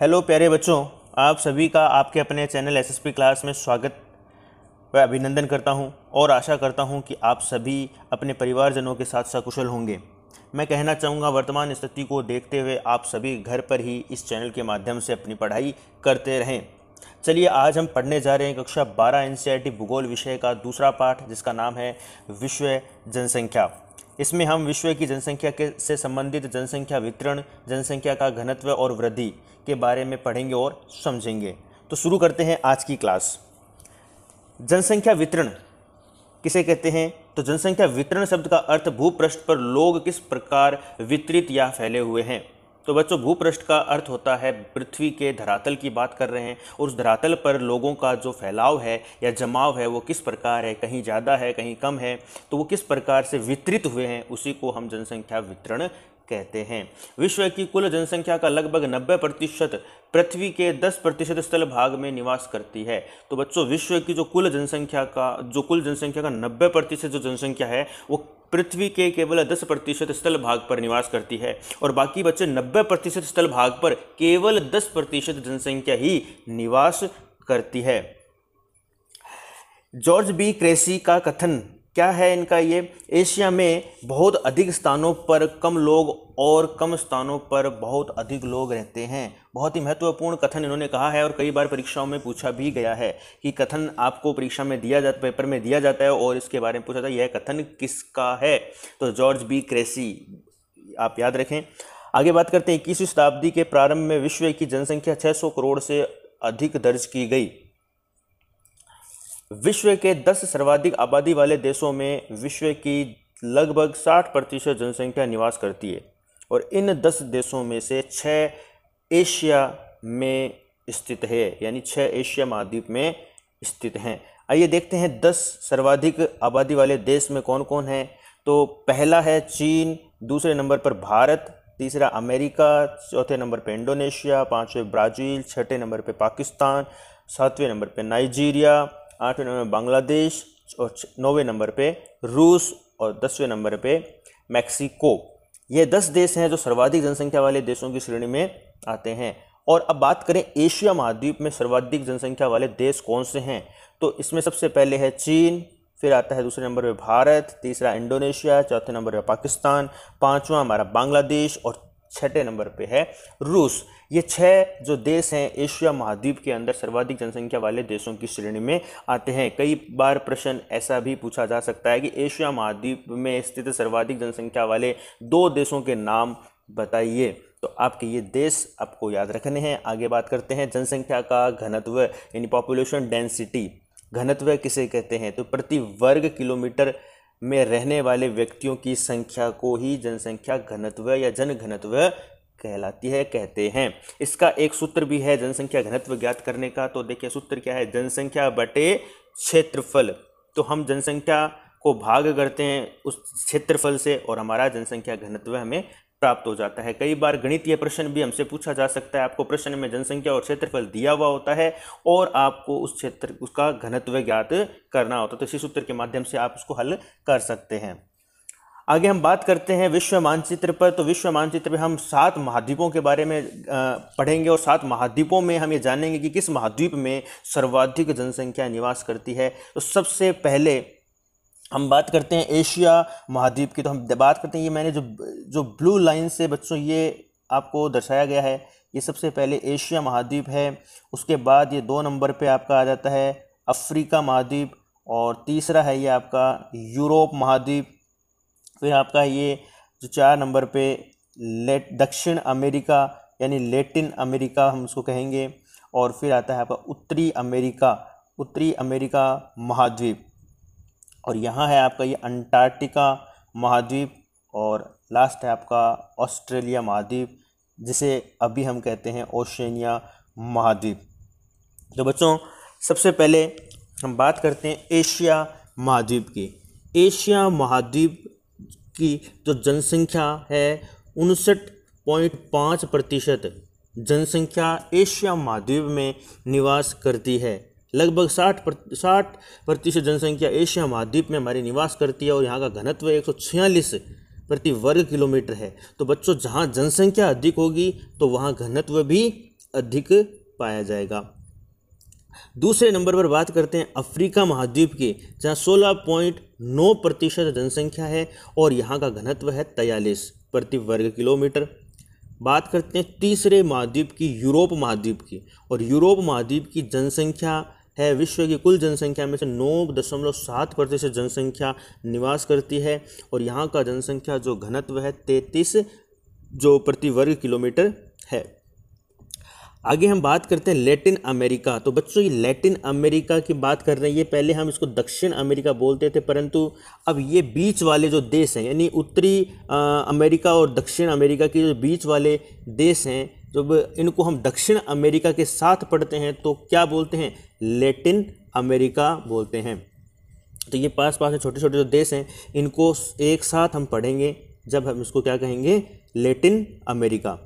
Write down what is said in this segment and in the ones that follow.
Hello प्यारे बच्चों, आप सभी का आपके अपने चैनल एसएसपी क्लास में स्वागत व अभिनंदन करता हूं और आशा करता हूं कि आप सभी अपने परिवारजनों के साथ सकुशल होंगे। मैं कहना चाहूँगा, वर्तमान स्थिति को देखते हुए आप सभी घर पर ही इस चैनल के माध्यम से अपनी पढ़ाई करते रहें। चलिए, आज हम पढ़ने जा रहे हैं कक्षा 12 एनसीईआरटी भूगोल विषय का दूसरा पाठ, जिसका नाम है विश्व जनसंख्या। इसमें हम विश्व की जनसंख्या से संबंधित जनसंख्या वितरण, जनसंख्या का घनत्व और वृद्धि के बारे में पढ़ेंगे और समझेंगे। तो शुरू करते हैं आज की क्लास। जनसंख्या वितरण किसे कहते हैं? तो जनसंख्या वितरण शब्द का अर्थ भूपृष्ठ पर लोग किस प्रकार वितरित या फैले हुए हैं। तो बच्चों, भूपृष्ठ का अर्थ होता है पृथ्वी के धरातल की बात कर रहे हैं, और उस धरातल पर लोगों का जो फैलाव है या जमाव है वो किस प्रकार है, कहीं ज़्यादा है कहीं कम है, तो वो किस प्रकार से वितरित हुए हैं, उसी को हम जनसंख्या वितरण कहते हैं। विश्व की कुल जनसंख्या का लगभग 90% पृथ्वी के 10% स्थल भाग में निवास करती है। तो बच्चों, विश्व की जो कुल जनसंख्या का 90% जो जनसंख्या है वो पृथ्वी के केवल 10% स्थल भाग पर निवास करती है, और बाकी बच्चे 90% स्थल भाग पर केवल 10% जनसंख्या ही निवास करती है। जॉर्ज बी क्रेसी का कथन क्या है इनका? ये एशिया में बहुत अधिक स्थानों पर कम लोग और कम स्थानों पर बहुत अधिक लोग रहते हैं। बहुत ही महत्वपूर्ण कथन इन्होंने कहा है, और कई बार परीक्षाओं में पूछा भी गया है कि कथन आपको परीक्षा में दिया जाता, पेपर में दिया जाता है और इसके बारे में पूछा था यह कथन किसका है? तो जॉर्ज बी क्रेसी, आप याद रखें। आगे बात करते हैं 21वीं शताब्दी के प्रारंभ में विश्व की जनसंख्या 600 करोड़ से अधिक दर्ज की गई। विश्व के 10 सर्वाधिक आबादी वाले देशों में विश्व की लगभग 60% जनसंख्या निवास करती है, और इन 10 देशों में से 6 एशिया में स्थित है, यानी 6 एशिया महाद्वीप में स्थित हैं। आइए देखते हैं 10 सर्वाधिक आबादी वाले देश में कौन कौन है। तो पहला है चीन, दूसरे नंबर पर भारत, तीसरा अमेरिका, चौथे नंबर पर इंडोनेशिया, पाँचवें ब्राज़ील, छठे नंबर पर पाकिस्तान, सातवें नंबर पर नाइजीरिया, आठवें नंबर बांग्लादेश, और 9वें नंबर पे रूस, और 10वें नंबर पे मैक्सिको। ये 10 देश हैं जो सर्वाधिक जनसंख्या वाले देशों की श्रेणी में आते हैं। और अब बात करें एशिया महाद्वीप में सर्वाधिक जनसंख्या वाले देश कौन से हैं, तो इसमें सबसे पहले है चीन, फिर आता है दूसरे नंबर पे भारत, तीसरा इंडोनेशिया, चौथे नंबर पे पाकिस्तान, पाँचवां हमारा बांग्लादेश, और छठे नंबर पे है रूस। ये 6 जो देश हैं एशिया महाद्वीप के अंदर सर्वाधिक जनसंख्या वाले देशों की श्रेणी में आते हैं। कई बार प्रश्न ऐसा भी पूछा जा सकता है कि एशिया महाद्वीप में स्थित सर्वाधिक जनसंख्या वाले 2 देशों के नाम बताइए। तो आपके ये देश आपको याद रखने हैं। आगे बात करते हैं जनसंख्या का घनत्व, यानी पॉपुलेशन डेंसिटी। घनत्व किसे कहते हैं? तो प्रति वर्ग किलोमीटर में रहने वाले व्यक्तियों की संख्या को ही जनसंख्या घनत्व या जन घनत्व कहलाती है, कहते हैं। इसका एक सूत्र भी है जनसंख्या घनत्व ज्ञात करने का। तो देखिए सूत्र क्या है, जनसंख्या बटे क्षेत्रफल। तो हम जनसंख्या को भाग करते हैं उस क्षेत्रफल से, और हमारा जनसंख्या घनत्व हमें प्राप्त हो जाता है। कई बार गणितीय प्रश्न भी हमसे पूछा जा सकता है। आपको प्रश्न में जनसंख्या और क्षेत्रफल दिया हुआ होता है, और आपको उसका घनत्व ज्ञात करना होता है। तो इसी सूत्र के माध्यम से आप उसको हल कर सकते हैं। आगे हम बात करते हैं विश्व मानचित्र पर। तो विश्व मानचित्र में हम 7 महाद्वीपों के बारे में पढ़ेंगे, और 7 महाद्वीपों में हम ये जानेंगे कि किस महाद्वीप में सर्वाधिक जनसंख्या निवास करती है। तो सबसे पहले हम बात करते हैं एशिया महाद्वीप की। तो हम बात करते हैं, ये मैंने जो ब्लू लाइन से बच्चों ये आपको दर्शाया गया है, ये सबसे पहले एशिया महाद्वीप है। उसके बाद ये 2 नंबर पे आपका आ जाता है अफ्रीका महाद्वीप, और तीसरा है ये आपका यूरोप महाद्वीप। फिर आपका ये जो 4 नंबर पे दक्षिण अमेरिका, यानी लैटिन अमेरिका हम उसको कहेंगे। और फिर आता है आपका उत्तरी अमेरिका महाद्वीप, और यहाँ है आपका ये अंटार्कटिका महाद्वीप, और लास्ट है आपका ऑस्ट्रेलिया महाद्वीप, जिसे अभी हम कहते हैं ओशिनिया महाद्वीप। तो बच्चों, सबसे पहले हम बात करते हैं एशिया महाद्वीप की। एशिया महाद्वीप की जो जनसंख्या है 59.5% जनसंख्या एशिया महाद्वीप में निवास करती है। लगभग 60% जनसंख्या एशिया महाद्वीप में हमारी निवास करती है, और यहाँ का घनत्व 146 प्रति वर्ग किलोमीटर है। तो बच्चों, जहाँ जनसंख्या अधिक होगी तो वहाँ घनत्व भी अधिक पाया जाएगा। दूसरे नंबर पर बात करते हैं अफ्रीका महाद्वीप की, जहाँ 16.9% जनसंख्या है और यहाँ का घनत्व है 43 प्रति वर्ग किलोमीटर। बात करते हैं तीसरे महाद्वीप की, यूरोप महाद्वीप की, और यूरोप महाद्वीप की जनसंख्या है विश्व की कुल जनसंख्या में से 9.7% जनसंख्या निवास करती है और यहाँ का जनसंख्या जो घनत्व है 33 जो प्रति वर्ग किलोमीटर है। आगे हम बात करते हैं लैटिन अमेरिका। तो बच्चों ये लैटिन अमेरिका की बात कर रहे हैं, ये पहले हम इसको दक्षिण अमेरिका बोलते थे, परंतु अब ये बीच वाले जो देश हैं यानी उत्तरी अमेरिका और दक्षिण अमेरिका के जो बीच वाले देश हैं, जब इनको हम दक्षिण अमेरिका के साथ पढ़ते हैं तो क्या बोलते हैं, लैटिन अमेरिका बोलते हैं। तो ये पास पास में छोटे छोटे जो देश हैं इनको एक साथ हम पढ़ेंगे जब हम इसको क्या कहेंगे, लैटिन अमेरिका।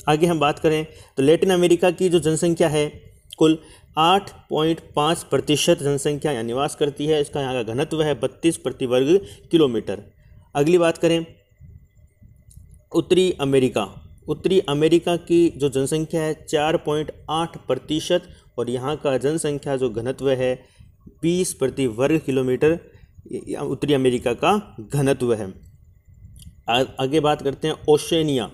आगे हम बात करें तो लैटिन अमेरिका की जो जनसंख्या है कुल 8.5% जनसंख्या यहाँ निवास करती है। इसका यहाँ का घनत्व है 32 प्रति वर्ग किलोमीटर। अगली बात करें उत्तरी अमेरिका। उत्तरी अमेरिका की जो जनसंख्या है 4.8% और यहाँ का जनसंख्या जो घनत्व है 20 प्रति वर्ग किलोमीटर उत्तरी अमेरिका का घनत्व है। आगे बात करते हैं ओशनिया।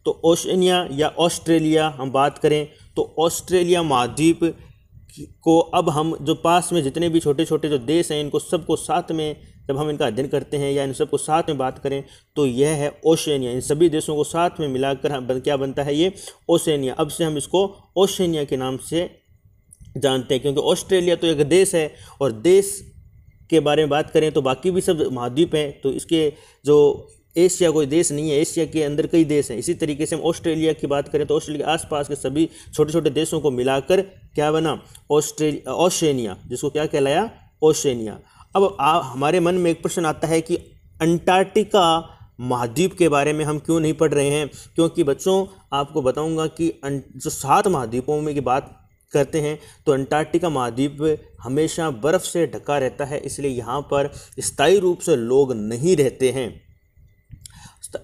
तो ओशनिया या ऑस्ट्रेलिया हम बात करें तो ऑस्ट्रेलिया महाद्वीप को अब हम जो पास में जितने भी छोटे छोटे जो देश हैं इनको सबको साथ में जब हम इनका अध्ययन करते हैं या इन सबको साथ में बात करें तो यह है ओशनिया। इन सभी देशों को साथ में मिलाकर हम क्या बनता है, ये ओशनिया। अब से हम इसको ओशनिया के नाम से जानते हैं क्योंकि ऑस्ट्रेलिया तो एक देश है और देश के बारे में बात करें तो बाकी भी सब महाद्वीप हैं, तो इसके जो एशिया कोई देश नहीं है, एशिया के अंदर कई देश हैं। इसी तरीके से हम ऑस्ट्रेलिया की बात करें तो ऑस्ट्रेलिया के आसपास के सभी छोटे छोटे देशों को मिलाकर क्या बना, ओशनिया, जिसको क्या कहलाया, ओशनिया। अब हमारे मन में एक प्रश्न आता है कि अंटार्कटिका महाद्वीप के बारे में हम क्यों नहीं पढ़ रहे हैं, क्योंकि बच्चों आपको बताऊंगा कि जो 7 महाद्वीपों में की बात करते हैं तो अंटार्कटिका महाद्वीप हमेशा बर्फ़ से ढका रहता है, इसलिए यहाँ पर स्थायी रूप से लोग नहीं रहते हैं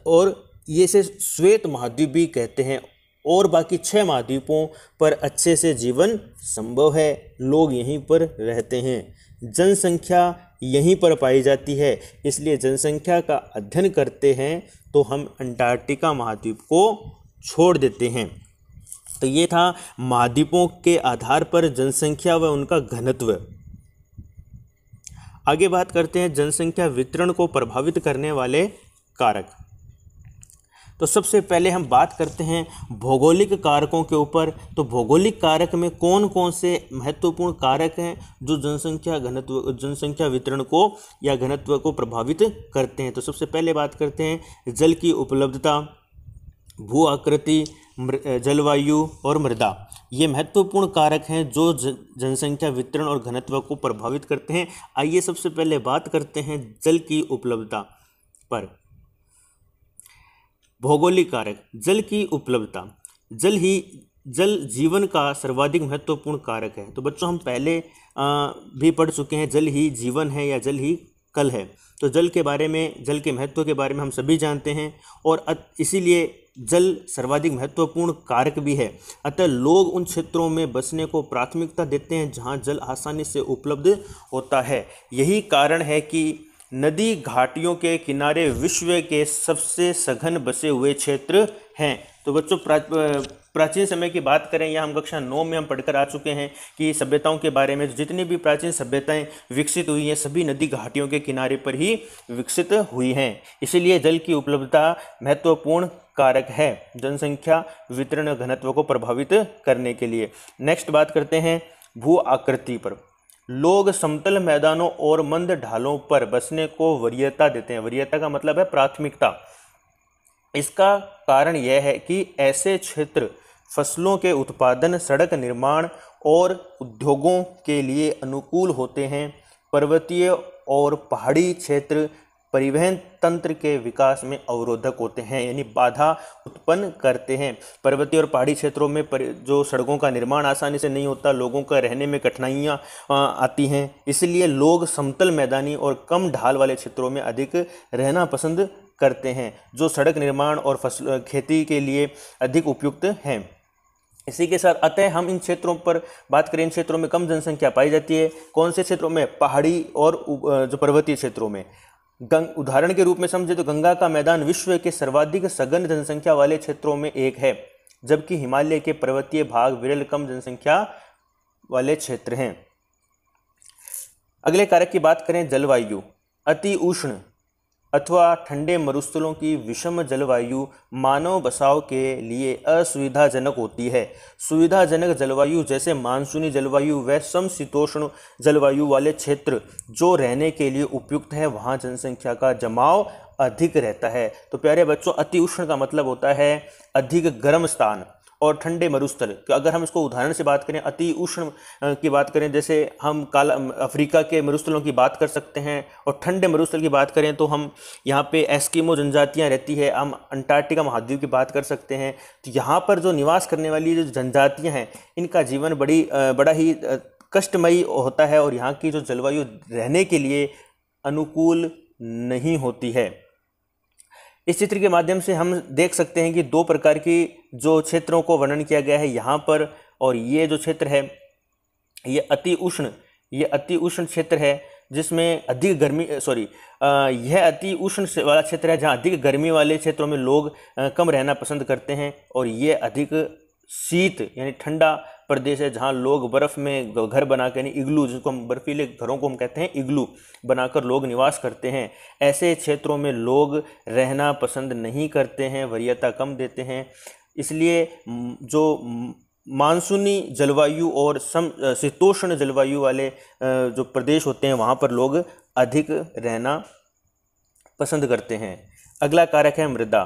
और ये से श्वेत महाद्वीप भी कहते हैं। और बाकी 6 महाद्वीपों पर अच्छे से जीवन संभव है, लोग यहीं पर रहते हैं, जनसंख्या यहीं पर पाई जाती है, इसलिए जनसंख्या का अध्ययन करते हैं तो हम अंटार्कटिका महाद्वीप को छोड़ देते हैं। तो ये था महाद्वीपों के आधार पर जनसंख्या व उनका घनत्व। आगे बात करते हैं जनसंख्या वितरण को प्रभावित करने वाले कारक। तो सबसे पहले हम बात करते हैं भौगोलिक कारकों के ऊपर। तो भौगोलिक कारक में कौन कौन से महत्वपूर्ण कारक हैं जो जनसंख्या वितरण को या घनत्व को प्रभावित करते हैं। तो सबसे पहले बात करते हैं जल की उपलब्धता, भू आकृति, जलवायु और मृदा। ये महत्वपूर्ण कारक हैं जो जनसंख्या वितरण और घनत्व को प्रभावित करते हैं। आइए सबसे पहले बात करते हैं जल की उपलब्धता पर। भौगोलिक कारक, जल की उपलब्धता। जल जीवन का सर्वाधिक महत्वपूर्ण कारक है। तो बच्चों हम पहले भी पढ़ चुके हैं, जल ही जीवन है या जल ही कल है। तो जल के बारे में, जल के महत्व के बारे में हम सभी जानते हैं और इसीलिए जल सर्वाधिक महत्वपूर्ण कारक भी है। अतः लोग उन क्षेत्रों में बसने को प्राथमिकता देते हैं जहां जल आसानी से उपलब्ध होता है। यही कारण है कि नदी घाटियों के किनारे विश्व के सबसे सघन बसे हुए क्षेत्र हैं। तो बच्चों प्राचीन समय की बात करें या हम कक्षा 9 में हम पढ़कर आ चुके हैं कि सभ्यताओं के बारे में जितनी भी प्राचीन सभ्यताएं विकसित हुई हैं सभी नदी घाटियों के किनारे पर ही विकसित हुई हैं। इसीलिए जल की उपलब्धता महत्वपूर्ण कारक है जनसंख्या वितरण घनत्व को प्रभावित करने के लिए। नेक्स्ट बात करते हैं भू आकृति पर। लोग समतल मैदानों और मंद ढालों पर बसने को वरीयता देते हैं। वरीयता का मतलब है प्राथमिकता। इसका कारण यह है कि ऐसे क्षेत्र फसलों के उत्पादन, सड़क निर्माण और उद्योगों के लिए अनुकूल होते हैं। पर्वतीय और पहाड़ी क्षेत्र परिवहन तंत्र के विकास में अवरोधक होते हैं, यानी बाधा उत्पन्न करते हैं। पर्वतीय और पहाड़ी क्षेत्रों में जो सड़कों का निर्माण आसानी से नहीं होता, लोगों का रहने में कठिनाइयाँ आती हैं। इसलिए लोग समतल मैदानी और कम ढाल वाले क्षेत्रों में अधिक रहना पसंद करते हैं, जो सड़क निर्माण और खेती के लिए अधिक उपयुक्त हैं। इसी के साथ अतः हम इन क्षेत्रों पर बात करें, इन क्षेत्रों में कम जनसंख्या पाई जाती है। कौन से क्षेत्रों में? पहाड़ी और जो पर्वतीय क्षेत्रों में। उदाहरण के रूप में समझे तो गंगा का मैदान विश्व के सर्वाधिक सघन जनसंख्या वाले क्षेत्रों में एक है, जबकि हिमालय के पर्वतीय भाग विरल कम जनसंख्या वाले क्षेत्र हैं। अगले कारक की बात करें, जलवायु। अति उष्ण अथवा ठंडे मरुस्थलों की विषम जलवायु मानव बसाव के लिए असुविधाजनक होती है। सुविधाजनक जलवायु जैसे मानसूनी जलवायु व समशीतोष्ण जलवायु वाले क्षेत्र जो रहने के लिए उपयुक्त है, वहाँ जनसंख्या का जमाव अधिक रहता है। तो प्यारे बच्चों, अति उष्ण का मतलब होता है अधिक गर्म स्थान, और ठंडे मरुस्थल, अगर हम इसको उदाहरण से बात करें, अति उष्ण की बात करें, जैसे हम अफ्रीका के मरुस्थलों की बात कर सकते हैं, और ठंडे मरुस्थल की बात करें तो हम यहाँ पे एस्किमो जनजातियाँ रहती है, हम अंटार्कटिका महाद्वीप की बात कर सकते हैं। तो यहाँ पर जो निवास करने वाली जो जनजातियाँ हैं, इनका जीवन बड़ा ही कष्टमयी होता है, और यहाँ की जो जलवायु रहने के लिए अनुकूल नहीं होती है। इस चित्र के माध्यम से हम देख सकते हैं कि दो प्रकार की जो क्षेत्रों को वर्णन किया गया है यहाँ पर, और ये जो क्षेत्र है ये अति उष्ण क्षेत्र है, जिसमें अधिक गर्मी यह अति उष्ण वाला क्षेत्र है जहाँ अधिक गर्मी वाले क्षेत्रों में लोग कम रहना पसंद करते हैं, और ये अधिक शीत यानी ठंडा प्रदेश है जहाँ लोग बर्फ़ में घर बना कर, यानी इग्लू, जिसको हम बर्फीले घरों को हम कहते हैं, इग्लू बनाकर लोग निवास करते हैं। ऐसे क्षेत्रों में लोग रहना पसंद नहीं करते हैं, वरीयता कम देते हैं। इसलिए जो मानसूनी जलवायु और शीतोष्ण जलवायु वाले जो प्रदेश होते हैं, वहाँ पर लोग अधिक रहना पसंद करते हैं। अगला कारक है मृदा।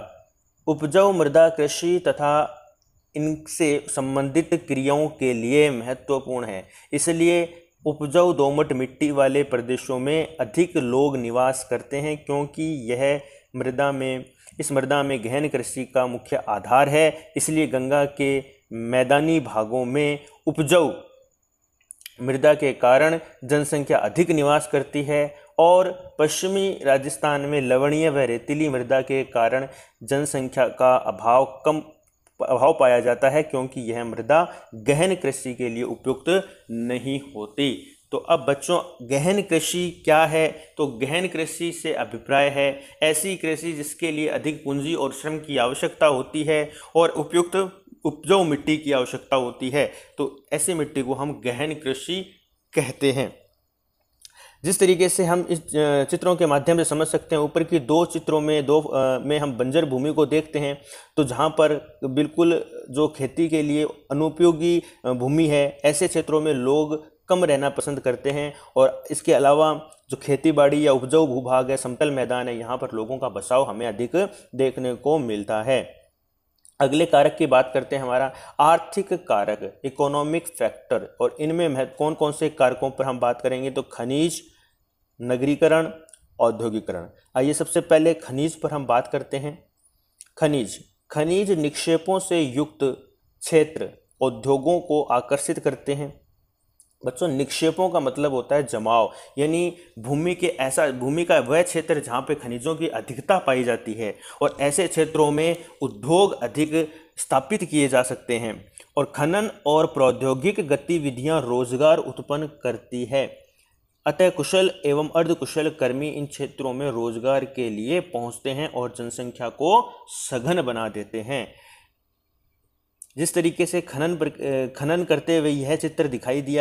उपजाऊ मृदा कृषि तथा इनसे संबंधित क्रियाओं के लिए महत्वपूर्ण है, इसलिए उपजाऊ दोमट मिट्टी वाले प्रदेशों में अधिक लोग निवास करते हैं, क्योंकि इस मृदा में गहन कृषि का मुख्य आधार है। इसलिए गंगा के मैदानी भागों में उपजाऊ मृदा के कारण जनसंख्या अधिक निवास करती है, और पश्चिमी राजस्थान में लवणीय व रेतीली मृदा के कारण जनसंख्या का अभाव पाया जाता है, क्योंकि यह मृदा गहन कृषि के लिए उपयुक्त नहीं होती। तो अब बच्चों, गहन कृषि क्या है? तो गहन कृषि से अभिप्राय है ऐसी कृषि जिसके लिए अधिक पूंजी और श्रम की आवश्यकता होती है और उपयुक्त उपजाऊ मिट्टी की आवश्यकता होती है। तो ऐसी मिट्टी को हम गहन कृषि कहते हैं। जिस तरीके से हम इस चित्रों के माध्यम से समझ सकते हैं, ऊपर की दो चित्रों में हम बंजर भूमि को देखते हैं, तो जहाँ पर बिल्कुल जो खेती के लिए अनुपयोगी भूमि है, ऐसे क्षेत्रों में लोग कम रहना पसंद करते हैं। और इसके अलावा जो खेती बाड़ी या उपजाऊ भूभाग है, समतल मैदान है, यहाँ पर लोगों का बसाव हमें अधिक देखने को मिलता है। अगले कारक की बात करते हैं, हमारा आर्थिक कारक, इकोनॉमिक फैक्टर, और इनमें कौन कौन से कारकों पर हम बात करेंगे? तो खनिज, नगरीकरण, औद्योगिकरण। आइए सबसे पहले खनिज पर हम बात करते हैं। खनिज निक्षेपों से युक्त क्षेत्र उद्योगों को आकर्षित करते हैं। बच्चों, निक्षेपों का मतलब होता है जमाव, यानी भूमि का वह क्षेत्र जहाँ पे खनिजों की अधिकता पाई जाती है, और ऐसे क्षेत्रों में उद्योग अधिक स्थापित किए जा सकते हैं। और खनन और प्रौद्योगिक गतिविधियाँ रोजगार उत्पन्न करती है, अतः कुशल एवं अर्धकुशल कर्मी इन क्षेत्रों में रोजगार के लिए पहुंचते हैं और जनसंख्या को सघन बना देते हैं। जिस तरीके से खनन करते हुए यह चित्र दिखाई दे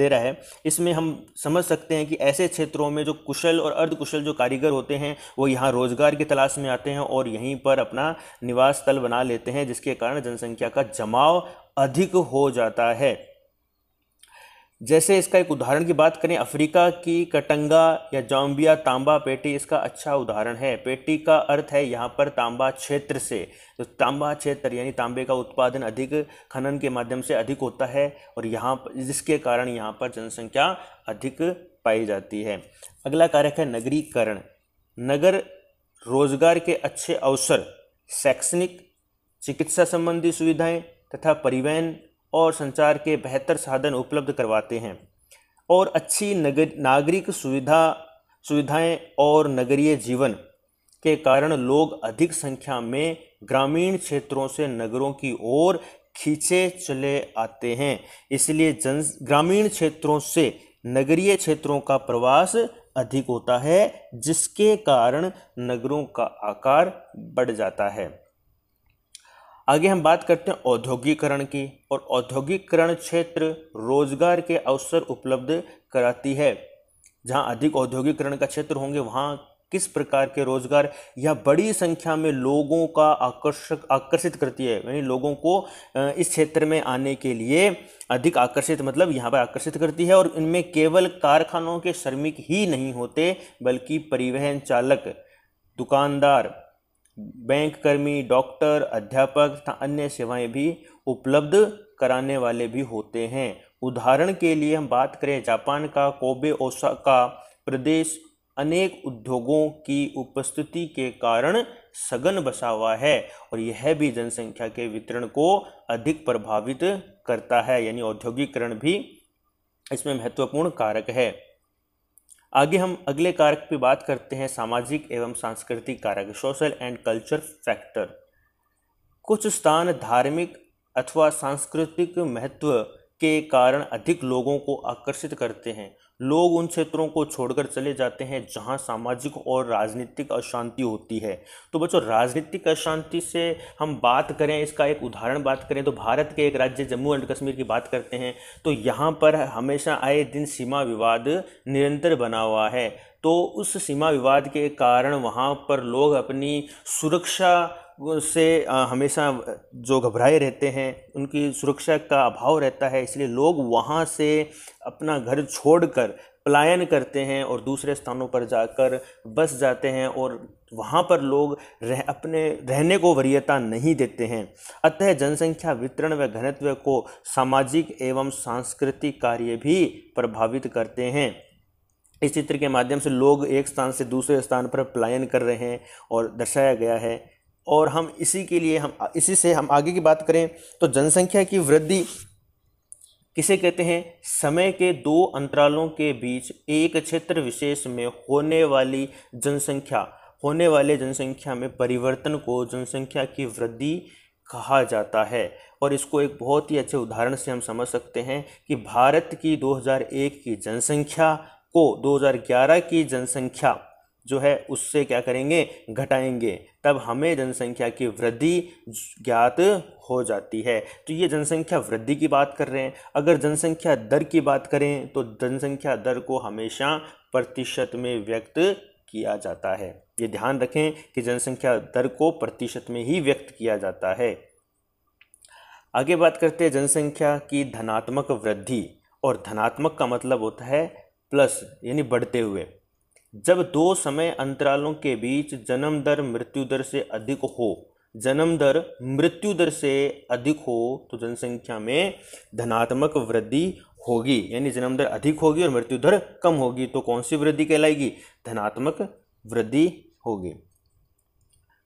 रहा है, इसमें हम समझ सकते हैं कि ऐसे क्षेत्रों में जो कुशल और अर्धकुशल जो कारीगर होते हैं, वो यहाँ रोजगार की तलाश में आते हैं और यहीं पर अपना निवास स्थल बना लेते हैं, जिसके कारण जनसंख्या का जमाव अधिक हो जाता है। जैसे इसका एक उदाहरण की बात करें, अफ्रीका की कटंगा या जाम्बिया तांबा पेटी इसका अच्छा उदाहरण है। पेटी का अर्थ है यहाँ पर तांबा क्षेत्र से, तो तांबा क्षेत्र यानी तांबे का उत्पादन अधिक खनन के माध्यम से अधिक होता है, और जिसके कारण यहाँ पर जनसंख्या अधिक पाई जाती है। अगला कारक है नगरीकरण। नगर रोजगार के अच्छे अवसर, शैक्षणिक, चिकित्सा संबंधी सुविधाएं तथा परिवहन और संचार के बेहतर साधन उपलब्ध करवाते हैं, और अच्छी नागरिक सुविधाएं और नगरीय जीवन के कारण लोग अधिक संख्या में ग्रामीण क्षेत्रों से नगरों की ओर खींचे चले आते हैं। इसलिए ग्रामीण क्षेत्रों से नगरीय क्षेत्रों का प्रवास अधिक होता है, जिसके कारण नगरों का आकार बढ़ जाता है। आगे हम बात करते हैं औद्योगिकरण की। और औद्योगिकरण क्षेत्र रोजगार के अवसर उपलब्ध कराती है। जहां अधिक औद्योगिकरण का क्षेत्र होंगे वहां किस प्रकार के रोजगार या बड़ी संख्या में लोगों का आकर्षित करती है, यानी लोगों को इस क्षेत्र में आने के लिए अधिक आकर्षित, मतलब यहाँ पर आकर्षित करती है। और इनमें केवल कारखानों के श्रमिक ही नहीं होते, बल्कि परिवहन चालक, दुकानदार, बैंक कर्मी, डॉक्टर, अध्यापक तथा अन्य सेवाएं भी उपलब्ध कराने वाले भी होते हैं। उदाहरण के लिए हम बात करें जापान का कोबे ओसाका प्रदेश अनेक उद्योगों की उपस्थिति के कारण सघन बसा हुआ है, और यह भी जनसंख्या के वितरण को अधिक प्रभावित करता है, यानी औद्योगिकरण भी इसमें महत्वपूर्ण कारक है। आगे हम अगले कारक पे बात करते हैं, सामाजिक एवं सांस्कृतिक कारक, सोशल एंड कल्चर फैक्टर। कुछ स्थान धार्मिक अथवा सांस्कृतिक महत्व के कारण अधिक लोगों को आकर्षित करते हैं। लोग उन क्षेत्रों को छोड़कर चले जाते हैं जहां सामाजिक और राजनीतिक अशांति होती है। तो बच्चों, राजनीतिक अशांति से हम बात करें, इसका एक उदाहरण बात करें तो भारत के एक राज्य जम्मू एंड कश्मीर की बात करते हैं, तो यहाँ पर हमेशा आए दिन सीमा विवाद निरंतर बना हुआ है। तो उस सीमा विवाद के कारण वहाँ पर लोग अपनी सुरक्षा से हमेशा जो घबराए रहते हैं, उनकी सुरक्षा का अभाव रहता है, इसलिए लोग वहाँ से अपना घर छोड़कर पलायन करते हैं और दूसरे स्थानों पर जाकर बस जाते हैं, और वहाँ पर लोग अपने रहने को वरीयता नहीं देते हैं। अतः जनसंख्या वितरण व घनत्व को सामाजिक एवं सांस्कृतिक कार्य भी प्रभावित करते हैं। इस चित्र के माध्यम से लोग एक स्थान से दूसरे स्थान पर पलायन कर रहे हैं और दर्शाया गया है। और हम इसी से हम आगे की बात करें तो जनसंख्या की वृद्धि किसे कहते हैं? समय के दो अंतरालों के बीच एक क्षेत्र विशेष में होने वाले जनसंख्या में परिवर्तन को जनसंख्या की वृद्धि कहा जाता है। और इसको एक बहुत ही अच्छे उदाहरण से हम समझ सकते हैं कि भारत की 2001 की जनसंख्या को 2011 की जनसंख्या जो है उससे क्या करेंगे, घटाएंगे, तब हमें जनसंख्या की वृद्धि ज्ञात हो जाती है। तो ये जनसंख्या वृद्धि की बात कर रहे हैं। अगर जनसंख्या दर की बात करें तो जनसंख्या दर को हमेशा प्रतिशत में व्यक्त किया जाता है। ये ध्यान रखें कि जनसंख्या दर को प्रतिशत में ही व्यक्त किया जाता है। आगे बात करते हैं जनसंख्या की धनात्मक वृद्धि। और धनात्मक का मतलब होता है प्लस, यानी बढ़ते हुए। जब दो समय अंतरालों के बीच जन्म दर मृत्यु दर से अधिक हो, जन्म दर मृत्यु दर से अधिक हो तो जनसंख्या में धनात्मक वृद्धि होगी, यानी जन्म दर अधिक होगी और मृत्यु दर कम होगी, तो कौन सी वृद्धि कहलाएगी? धनात्मक वृद्धि होगी।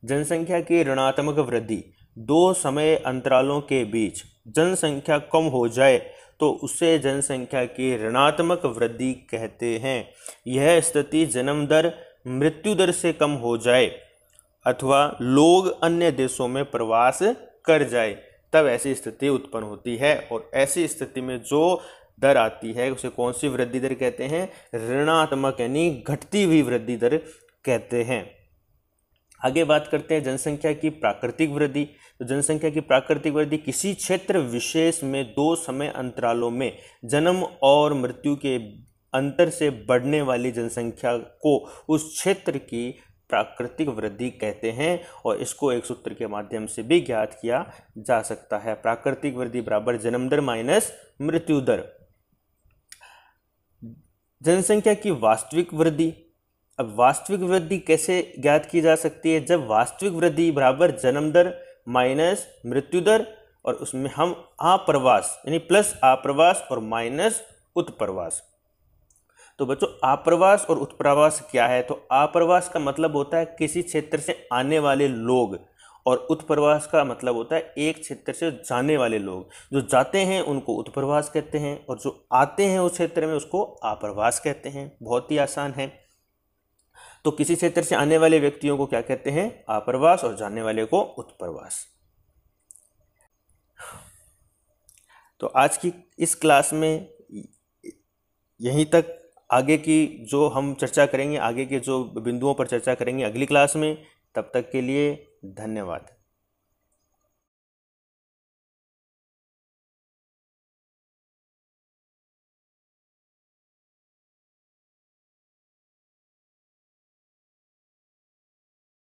जनसंख्या की ऋणात्मक वृद्धि, दो समय अंतरालों के बीच जनसंख्या कम हो जाए तो उसे जनसंख्या की ऋणात्मक वृद्धि कहते हैं। यह स्थिति जन्म दर मृत्यु दर से कम हो जाए अथवा लोग अन्य देशों में प्रवास कर जाए तब ऐसी स्थिति उत्पन्न होती है। और ऐसी स्थिति में जो दर आती है उसे कौन सी वृद्धि दर कहते हैं? ऋणात्मक, यानी घटती हुई वृद्धि दर कहते हैं। आगे बात करते हैं जनसंख्या की प्राकृतिक वृद्धि। तो जनसंख्या की प्राकृतिक वृद्धि किसी क्षेत्र विशेष में दो समय अंतरालों में जन्म और मृत्यु के अंतर से बढ़ने वाली जनसंख्या को उस क्षेत्र की प्राकृतिक वृद्धि कहते हैं। और इसको एक सूत्र के माध्यम से भी ज्ञात किया जा सकता है। प्राकृतिक वृद्धि बराबर जन्म दर माइनस मृत्यु दर। जनसंख्या की वास्तविक वृद्धि। अब वास्तविक वृद्धि कैसे ज्ञात की जा सकती है? जब वास्तविक वृद्धि बराबर जन्म दर माइनस मृत्यु दर और उसमें हम आप्रवास यानी प्लस आप्रवास और माइनस उत्प्रवास। तो बच्चों, आप्रवास और उत्प्रवास क्या है? तो आप्रवास का मतलब होता है किसी क्षेत्र से आने वाले लोग, और उत्प्रवास का मतलब होता है एक क्षेत्र से जाने वाले लोग। जो जाते हैं उनको उत्प्रवास कहते हैं और जो आते हैं उस क्षेत्र में उसको आप्रवास कहते हैं। बहुत ही आसान है। तो किसी क्षेत्र से आने वाले व्यक्तियों को क्या कहते हैं? आप्रवास, और जाने वाले को उत्प्रवास। तो आज की इस क्लास में यहीं तक। आगे की जो हम चर्चा करेंगे, आगे के जो बिंदुओं पर चर्चा करेंगे अगली क्लास में। तब तक के लिए धन्यवाद।